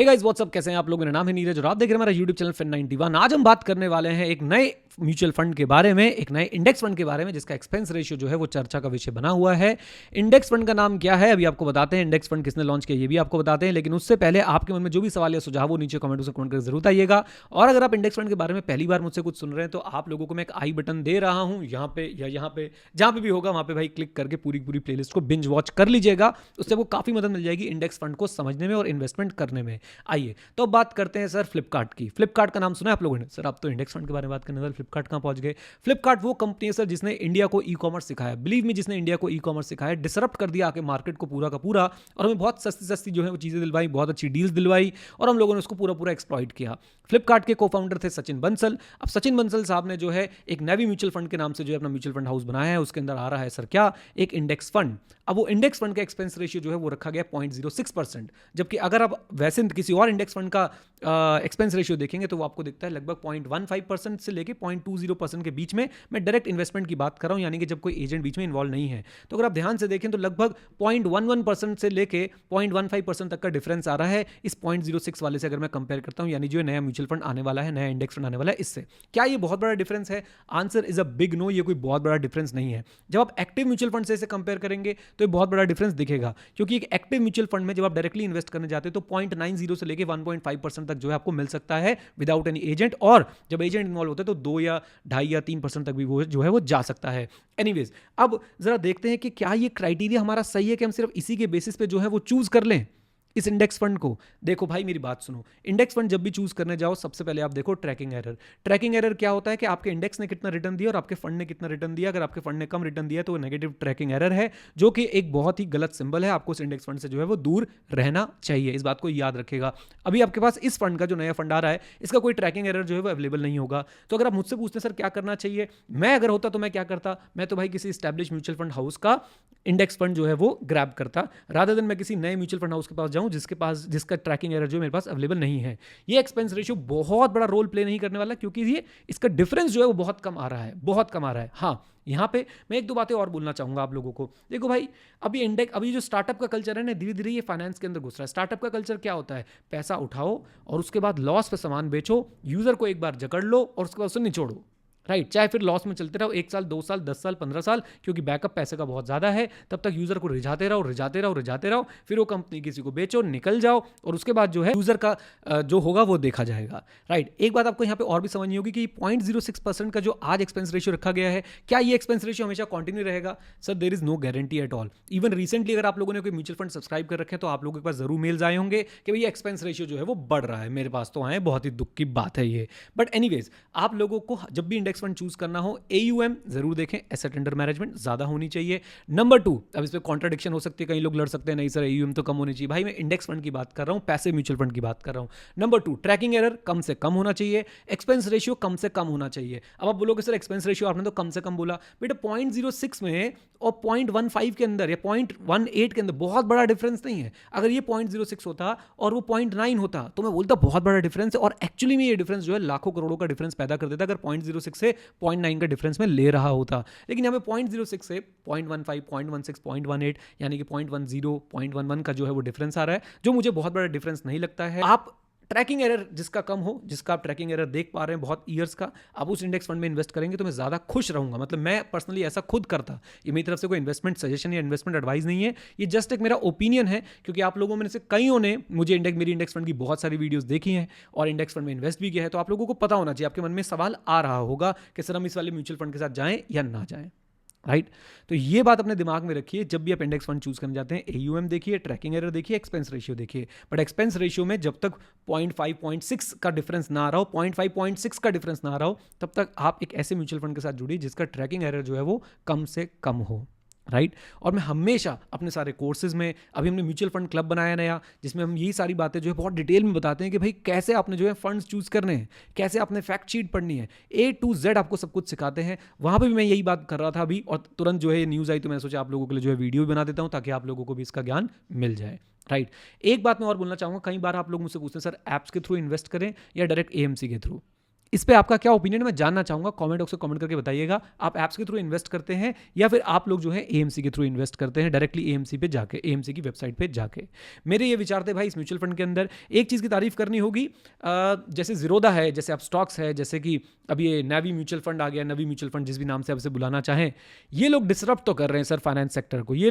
Hey guys what's up, कैसे हैं आप लोग। मेरा नाम है नीरज और आप देख रहे हैं हमारा यूट्यूब चैनल FIN91। आज हम बात करने वाले हैं एक नए म्यूचुअल फंड के बारे में, एक नए इंडेक्स फंड के बारे में जिसका एक्सपेंस रेशियो जो है वो चर्चा का विषय बना हुआ है। इंडेक्स फंड का नाम क्या है अभी आपको बताते हैं, इंडेक्स फंड किसने लॉन्च किया ये भी आपको बताते हैं, लेकिन उससे पहले आपके मन में जो भी सवाल या सुझाव वो नीचे कमेंट से कमेंट कर जरूर आइएगा। और अगर आप इंडेक्स फंड के बारे में पहली बार मुझसे कुछ सुन रहे हैं तो आप लोगों को मैं एक आई बटन दे रहा हूं, यहाँ पे या यहाँ पे जहां पे भी होगा वहां पे भाई क्लिक करके पूरी पूरी प्लेलिस्ट को बिंज वॉच कर लीजिएगा। उससे आपको काफी मदद मिल जाएगी इंडेक्स फंड को समझने में और इन्वेस्टमेंट करने में। आइए तो बात करते हैं सर फ्लिपकार्ट की। फ्लिपकार्ट का नाम सुना है आप लोगों ने? सर आप तो इंडेक्स फंड के बारे में बात करने वाले, फ्लिपकार्ट कहां पहुंच गए। फ्लिपकार्ट वो कंपनी है सर जिसने इंडिया को ई कॉमर्स सिखाया। बिलीव मी, जिसने इंडिया को ई कॉमर्स सिखाया, डिसरप्ट कर दिया आके मार्केट को पूरा का पूरा, और हमें बहुत सस्ती सस्ती जो है वो चीजें दिलवाई, बहुत अच्छी डील्स दिलवाई, और हम लोगों ने उसको पूरा पूरा एक्सप्लॉइट किया। फ्लिपकार्ट के को फाउंडर थे सचिन बंसल। अब सचिन बंसल साहब ने जो है एक नेवी म्यूचुअल फंड के नाम से जो है अपना म्यूचुअल फंड हाउस बनाया है। उसके अंदर आ रहा है सर क्या, एक इंडेक्स फंड। अब वो इंडेक्स फंड का एक्सपेंस रेशियो जो है वो रखा गया 0.06%, जबकि अगर आप वैसे किसी और इंडेक्स फंड का एक्सपेंस रेशियो देखेंगे तो वो आपको दिखता है लगभग 0.15% से लेके 0.20% के बीच में। मैं डायरेक्ट इन्वेस्टमेंट की बात कर रहा हूं, यानी कि जब कोई एजेंट बीच में इन्वॉल्व नहीं है। तो अगर आप ध्यान से देखें तो लगभग 0.11% से लेके 0.15% तक का डिफरेंस आ रहा है इस 0.06 वाले से, अगर मैं कंपेयर करता हूं, यानी जो नया म्यूचुअल फंड आने वाला है, नया इंडेक्स फंड आने वाला है, इससे क्या ये बहुत बड़ा डिफरेंस है? Answer is a big no. ये कोई बहुत बड़ा डिफरेंस नहीं है। जब आप एक्टिव म्यूचुअल फंड से इसे कंपेयर करेंगे तो ये बहुत बड़ा डिफरेंस दिखेगा, क्योंकि एक एक्टिव म्यूचुअल फंड में जब आप डायरेक्टली इन्वेस्ट करने जाते हैं तो 0.90 से लेके 1.5% तक जो है आपको मिल सकता है विदाउट एनी एजेंट, और जब एजेंट इन्वॉल्व होते हैं तो 2 या 2.5 या 3% तक भी वो जो है वो जा सकता है। एनीवेज, अब जरा देखते हैं कि क्या ये क्राइटेरिया हमारा सही है कि हम सिर्फ इसी के बेसिस पे जो है वो चूज कर लें इस इंडेक्स फंड को। देखो भाई मेरी बात सुनो, इंडेक्स फंड जब भी चूज करने जाओ सबसे पहले आप देखो ट्रैकिंग एरर। ट्रैकिंग एरर क्या होता है कि आपके इंडेक्स ने कितना रिटर्न दिया और आपके फंड ने कितना रिटर्न दिया। अगर आपके फंड ने कम रिटर्न दिया तो वो नेगेटिव ट्रैकिंग एरर है, जो कि एक बहुत ही गलत सिंबल है। आपको इस इंडेक्स फंड से जो है वो दूर रहना चाहिए, इस बात को याद रखेगा। अभी आपके पास इस फंड का जो नया फंड आ रहा है इसका कोई ट्रैकिंग एरर जो है वो अवेलेबल नहीं होगा। तो अगर आप मुझसे पूछते हैं सर क्या करना चाहिए, मैं अगर होता तो मैं क्या करता, मैं तो भाई किसी एस्टैब्लिश म्यूचुअल फंड हाउस का इंडेक्स फंड जो है वो ग्रैब करता, रादर देन मैं किसी नए म्यूचुअल फंड हाउस के पास जाऊं जिसका ट्रैकिंग एरर जो मेरे पास अवेलेबल नहीं है। ये एक्सपेंस रेशियो बहुत बड़ा रोल प्ले नहीं करने वाला, क्योंकि ये इसका डिफरेंस जो है वो बहुत कम आ रहा है, बहुत कम आ रहा है। हाँ, यहाँ पे मैं एक दो बातें और बोलना चाहूंगा आप लोगों को। देखो भाई, अभी जो स्टार्टअप का कल्चर है ना, धीरे धीरे ये फाइनेंस के अंदर घुस रहा है। स्टार्टअप का कल्चर क्या होता है, पैसा उठाओ और उसके बाद लॉस पे सामान बेचो, यूजर को एक बार जकड़ लो और उसके बाद उसे निचोड़ो। राइट, चाहे फिर लॉस में चलते रहो 1 साल 2 साल 10 साल 15 साल, क्योंकि बैकअप पैसे का बहुत ज्यादा है। तब तक यूजर को रिझाते रहो रिझाते रहो रिझाते रहो, फिर वो कंपनी किसी को बेचो, निकल जाओ, और उसके बाद जो है यूजर का जो होगा वो देखा जाएगा। राइट, एक बात आपको यहाँ पे और भी समझनी होगी कि 0.06% का जो आज एक्सपेंस रेशियो रखा गया है, क्या ये एक्सपेंस रेशियो हमेशा कंटिन्यू रहेगा? Sir there is no guarantee at all. Even recently अगर आप लोगों ने कोई म्यूचुअल फंड सब्सक्राइब कर रखे हैं तो आप लोगों के पास जरूर मेल्स आए होंगे कि भैया एक्सपेंस रेशियो जो है वो बढ़ रहा है। मेरे पास तो आए, बहुत ही दुख की बात है ये। बट एनीवेज, आप लोगों को जब भी इंडेक्स फंड चूज करना हो, AUM जरूर देखें, एसेट अंडर मैनेजमेंट ज्यादा होनी चाहिए। नंबर 2, अब इस पे कॉन्ट्राडिक्शन हो सकती है, कई लोग लड़ सकते हैं नहीं सर AUM तो कम होनी चाहिए। भाई मैं इंडेक्स फंड की बात कर रहा हूं, पैसे म्यूचुअल फंड की बात कर रहा हूं। नंबर 2, ट्रैकिंग एरर कम से कम होना चाहिए, एक्सपेंस रेशियो कम से कम होना चाहिए। अब आप बोलोगे सर एक्सपेंस रेशियो आपने तो कम से कम बोला, बेटा 0.06 में और 0.15 के अंदर या 0.18 के अंदर बहुत बड़ा डिफरेंस नहीं है। अगर ये 0.06 होता और वो 0.9 होता तो मैं बोलता बहुत बड़ा डिफरेंस है, और एक्चुअली में ये डिफरेंस जो है लाखों करोड़ों का डिफरेंस पैदा कर देता अगर 0.06 से 0.9 का डिफरेंस में ले रहा होता। लेकिन यहाँ पे 0.06 से 0.15 0.16 0.18 यानी कि 0.10 0.11 का जो है वो डिफरेंस आ रहा है, जो मुझे बहुत बड़ा डिफरेंस नहीं लगता है। आप ट्रैकिंग एरर जिसका कम हो, जिसका आप ट्रैकिंग एरर देख पा रहे हैं बहुत ईयर्स का, आप उस इंडेक्स फंड में इन्वेस्ट करेंगे तो मैं ज्यादा खुश रहूंगा। मतलब मैं पर्सनली ऐसा खुद करता। ये मेरी तरफ से कोई इन्वेस्टमेंट सजेशन या इन्वेस्टमेंट एडवाइस नहीं है, ये जस्ट एक मेरा ओपिनियन है, क्योंकि आप लोगों में से कईयों ने मुझे मेरी इंडेक्स फंड की बहुत सारी वीडियोस देखी हैं और इंडेक्स फंड में इन्वेस्ट भी किया है। तो आप लोगों को पता होना चाहिए, आपके मन में सवाल आ रहा होगा कि सर हम इस वाले म्यूचुअल फंड के साथ जाएं या ना जाएं। राइट, तो ये बात अपने दिमाग में रखिए जब भी आप इंडेक्स फंड चूज करने जाते हैं। AUM देखिए, ट्रैकिंग एरर देखिए, एक्सपेंस रेशियो देखिए। बट एक्सपेंस रेशियो में जब तक 0.5 0.6 का डिफरेंस ना आ रहा हो, 0.5 0.6 का डिफरेंस ना आ रहा हो, तब तक आप एक ऐसे म्यूचुअल फंड के साथ जुड़िए जिसका ट्रैकिंग एरर जो है वो कम से कम हो। राइट, और मैं हमेशा अपने सारे कोर्सेज में, अभी हमने म्यूचुअल फंड क्लब बनाया नया, जिसमें हम यही सारी बातें जो है बहुत डिटेल में बताते हैं कि भाई कैसे आपने जो है फंड्स चूज करने हैं, कैसे आपने फैक्ट शीट पढ़नी है, A to Z आपको सब कुछ सिखाते हैं। वहां पे भी मैं यही बात कर रहा था अभी, और तुरंत जो है न्यूज़ आई तो मैंने सोचा आप लोगों के लिए जो है वीडियो भी बना देता हूं ताकि आप लोगों को भी इसका ज्ञान मिल जाए। राइट, एक बात मैं और बोलना चाहूंगा, कई बार आप लोग मुझसे पूछते हैं सर ऐप्स के थ्रू इन्वेस्ट करें या डायरेक्ट AMC के थ्रू। इस पे आपका क्या ओपिनियन है मैं जानना चाहूंगा, कमेंट बॉक्स में कमेंट करके बताइएगा। आप ऐप्स के थ्रू इन्वेस्ट करते हैं या फिर आप लोग जो है एएमसी के थ्रू इन्वेस्ट करते हैं, डायरेक्टली एएमसी पे जाके, एएमसी की वेबसाइट पे जाके। मेरे ये विचार थे भाई इस म्यूचुअल फंड के अंदर। एक चीज़ की तारीफ करनी होगी, जैसे जीरोदा है, जैसे आप स्टॉक्स है, जैसे कि अब ये नेवी म्यूचुअल फंड आ गया, नवी म्यूचुअल फंड जिस भी नाम से आप इसे बुलाना चाहें, ये लोग डिसरप्ट तो कर रहे हैं सर फाइनेंस सेक्टर को। ये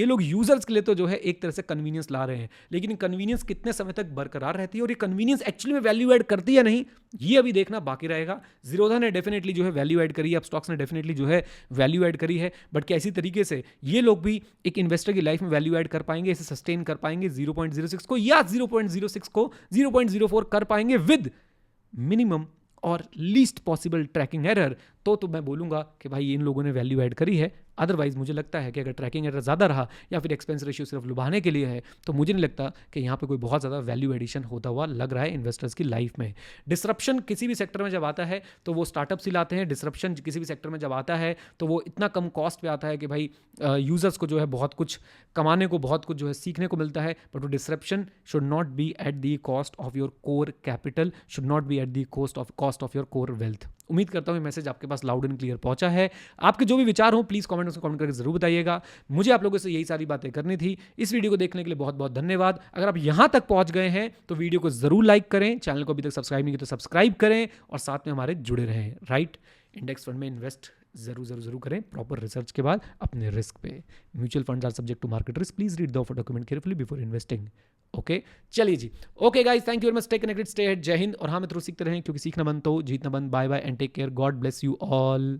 लोग यूजर्स के लिए तो जो है एक तरह से कन्वीनियंस ला रहे हैं, लेकिन कन्वीनियंस कितने समय तक बरकरार रहती है और ये कन्वीनियंस एक्चुअली में वैल्यू ऐड करती है या नहीं, ये अभी देखना बाकी रहेगा। जीरोधा ने डेफिनेटली जो है वैल्यू ऐड करी है, अब स्टॉक्स ने डेफिनेटली जो है वैल्यू ऐड करी है, बट क्या इसी तरीके से ये लोग भी एक इन्वेस्टर की लाइफ में वैल्यू ऐड कर पाएंगे, इसे सस्टेन कर पाएंगे 0.06 को या 0.06 को 0.04 कर पाएंगे विद मिनिमम और लीस्ट पॉसिबल ट्रैकिंग एरर, तो मैं बोलूंगा कि भाई इन लोगों ने वैल्यू ऐड करी है। अदरवाइज मुझे लगता है कि अगर ट्रैकिंग एरर ज़्यादा रहा या फिर एक्सपेंस रेशियो सिर्फ लुभाने के लिए है, तो मुझे नहीं लगता कि यहाँ पे कोई बहुत ज़्यादा वैल्यू एडिशन होता हुआ लग रहा है इन्वेस्टर्स की लाइफ में। डिसरप्शन किसी भी सेक्टर में जब आता है तो वो स्टार्टअप्स ही लाते हैं। डिसरप्शन किसी भी सेक्टर में जब आता है तो वो इतना कम कॉस्ट पे आता है कि भाई यूजर्स को जो है बहुत कुछ कमाने को, बहुत कुछ जो है सीखने को मिलता है, बट वो disruption should not be at the cost of your core capital, should not be at the cost of your core wealth. उम्मीद करता हूँ ये मैसेज आपके पास लाउड एंड क्लियर पहुंचा है। आपके जो भी विचार हो प्लीज़ कमेंट में कमेंट करके जरूर बताइएगा। मुझे आप लोगों से यही सारी बातें करनी थी। इस वीडियो को देखने के लिए बहुत बहुत धन्यवाद। अगर आप यहाँ तक पहुंच गए हैं तो वीडियो को जरूर लाइक करें, चैनल को अभी तक सब्सक्राइब नहीं किया तो सब्सक्राइब करें और साथ में हमारे जुड़े रहें। राइट, इंडेक्स फंड में इन्वेस्ट जरूर करें प्रॉपर रिसर्च के बाद अपने रिस्क पे। Mutual funds are subject to market risk, please read the offer document carefully before investing. Okay, चलिए जी। Okay guys, thank you very much, stay connected, stay hit, Jai Hind. और हाँ मित्रों, सीखते रहें क्योंकि सीखना बंद तो जीतना बंद। Bye bye and take care, God bless you all.